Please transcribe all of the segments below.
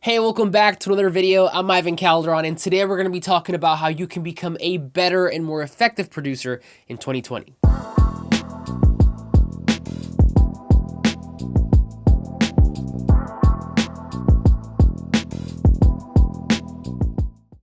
Hey, welcome back to another video. I'm Ivan Calderon, and today we're going to be talking about how you can become a better and more effective producer in 2020.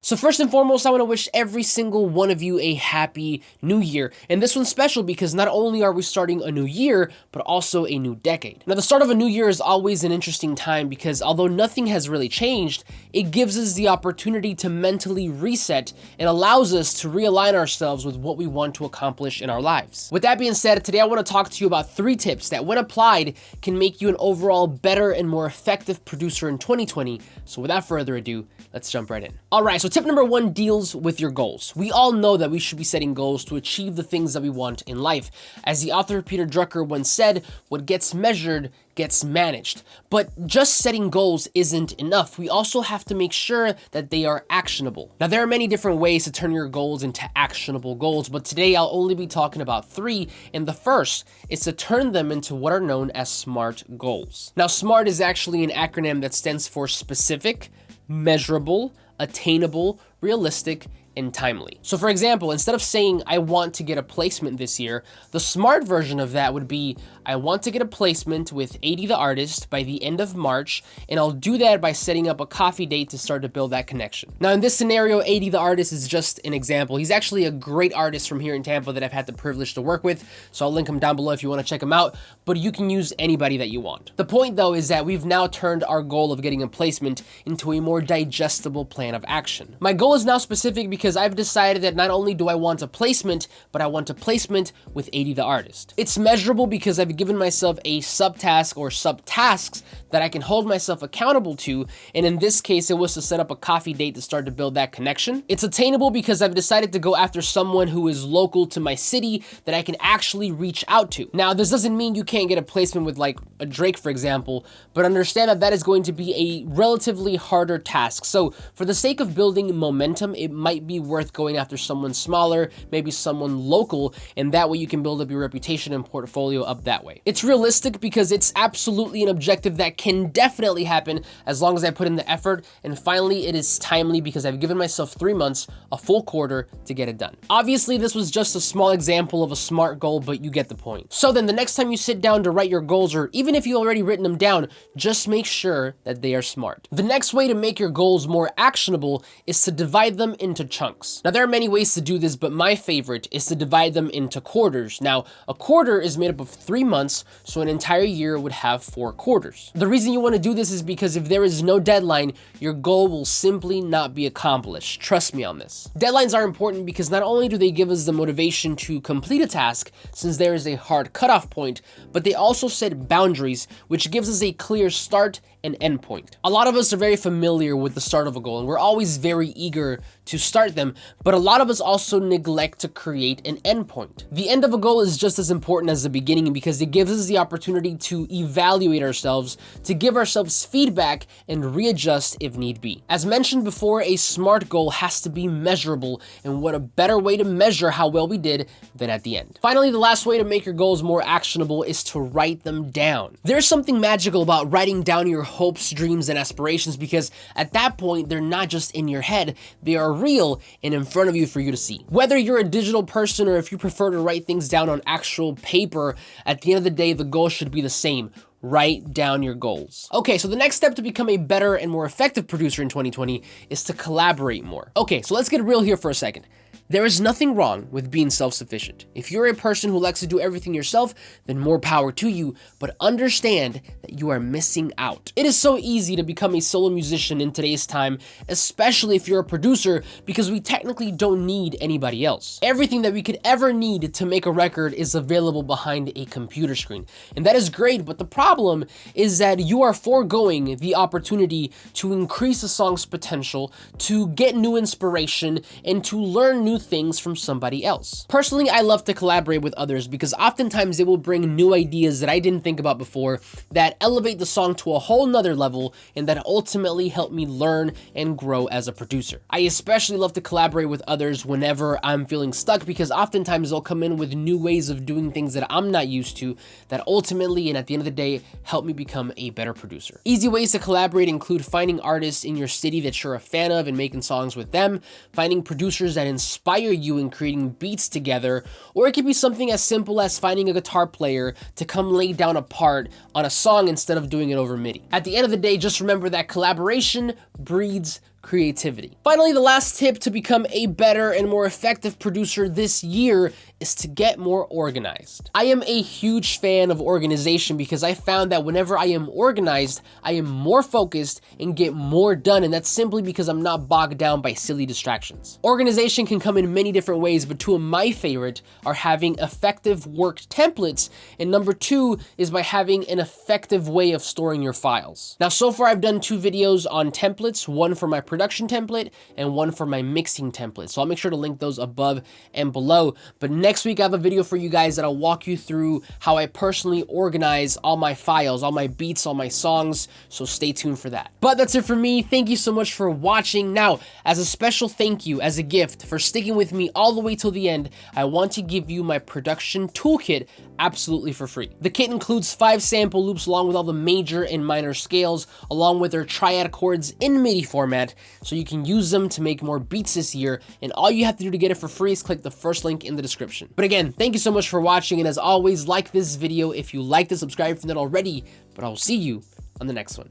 So first and foremost, I want to wish every single one of you a happy new year. And this one's special because not only are we starting a new year, but also a new decade. Now, the start of a new year is always an interesting time because although nothing has really changed, it gives us the opportunity to mentally reset and allows us to realign ourselves with what we want to accomplish in our lives. With that being said, today I want to talk to you about 3 tips that when applied can make you an overall better and more effective producer in 2020. So without further ado, let's jump right in. All right, so tip number 1 deals with your goals. We all know that we should be setting goals to achieve the things that we want in life. As the author Peter Drucker once said, what gets measured gets managed. But just setting goals isn't enough. We also have to make sure that they are actionable. Now, there are many different ways to turn your goals into actionable goals, but today I'll only be talking about 3, and the first is to turn them into what are known as SMART goals. Now, SMART is actually an acronym that stands for specific, measurable, attainable, realistic, and timely. So for example, instead of saying, I want to get a placement this year, the SMART version of that would be, I want to get a placement with 80 the artist by the end of March, and I'll do that by setting up a coffee date to start to build that connection. Now in this scenario, 80 the artist is just an example. He's actually a great artist from here in Tampa that I've had the privilege to work with, so I'll link him down below if you want to check him out, but you can use anybody that you want. The point though is that we've now turned our goal of getting a placement into a more digestible plan of action. My goal is now specific because I've decided that not only do I want a placement, but I want a placement with 80 the artist. It's measurable because I've given myself a subtask or subtasks that I can hold myself accountable to, and in this case, it was to set up a coffee date to start to build that connection. It's attainable because I've decided to go after someone who is local to my city that I can actually reach out to. Now, this doesn't mean you can't get a placement with like a Drake, for example, but understand that that is going to be a relatively harder task. So for the sake of building momentum, it might be worth going after someone smaller, maybe someone local, and that way you can build up your reputation and portfolio up that way. It's realistic because it's absolutely an objective that can definitely happen as long as I put in the effort. And finally, it is timely because I've given myself 3 months, a full quarter to get it done. Obviously, this was just a small example of a SMART goal, but you get the point. So then the next time you sit down to write your goals, or even if you've already written them down, just make sure that they are SMART. The next way to make your goals more actionable is to divide them into chunks. Now, there are many ways to do this, but my favorite is to divide them into quarters. Now, a quarter is made up of 3 months, so an entire year would have 4 quarters. The reason you want to do this is because if there is no deadline, your goal will simply not be accomplished. Trust me on this. Deadlines are important because not only do they give us the motivation to complete a task, since there is a hard cutoff point, but they also set boundaries, which gives us a clear start and end point. A lot of us are very familiar with the start of a goal, and we're always very eager to start them, but a lot of us also neglect to create an end point. The end of a goal is just as important as the beginning because it gives us the opportunity to evaluate ourselves, to give ourselves feedback, and readjust if need be. As mentioned before, a SMART goal has to be measurable, and what a better way to measure how well we did than at the end. Finally, the last way to make your goals more actionable is to write them down. There's something magical about writing down your hopes, dreams, and aspirations because at that point, they're not just in your head, they are real and in front of you for you to see. Whether you're a digital person or if you prefer to write things down on actual paper, at the end of the day, the goal should be the same. Write down your goals. Okay, so the next step to become a better and more effective producer in 2020 is to collaborate more. Okay, so let's get real here for a second. There is nothing wrong with being self-sufficient. If you're a person who likes to do everything yourself, then more power to you, but understand that you are missing out. It is so easy to become a solo musician in today's time, especially if you're a producer, because we technically don't need anybody else. Everything that we could ever need to make a record is available behind a computer screen. And that is great, but the problem is that you are foregoing the opportunity to increase a song's potential, to get new inspiration, and to learn new new things from somebody else. Personally, I love to collaborate with others because oftentimes they will bring new ideas that I didn't think about before that elevate the song to a whole nother level and that ultimately help me learn and grow as a producer. I especially love to collaborate with others whenever I'm feeling stuck because oftentimes they'll come in with new ways of doing things that I'm not used to that ultimately and at the end of the day help me become a better producer. Easy ways to collaborate include finding artists in your city that you're a fan of and making songs with them, finding producers that inspire you in creating beats together, or it could be something as simple as finding a guitar player to come lay down a part on a song instead of doing it over MIDI. At the end of the day, just remember that collaboration breeds creativity. Finally, the last tip to become a better and more effective producer this year is to get more organized. I am a huge fan of organization because I found that whenever I am organized, I am more focused and get more done, and that's simply because I'm not bogged down by silly distractions. Organization can come in many different ways, but two of my favorite are having effective work templates, and number two is by having an effective way of storing your files. Now, so far I've done 2 videos on templates, one for my production template and one for my mixing template. So I'll make sure to link those above and below. But next week I have a video for you guys that'll walk you through how I personally organize all my files, all my beats, all my songs. So stay tuned for that. But that's it for me. Thank you so much for watching. Now, as a special thank you, as a gift for sticking with me all the way till the end, I want to give you my production toolkit absolutely for free. The kit includes 5 sample loops along with all the major and minor scales, along with their triad chords in MIDI format, so you can use them to make more beats this year, and all you have to do to get it for free is click the first link in the description. But again, thank you so much for watching, and as always, like this video if you liked it, subscribe if you're not already, but I will see you on the next one.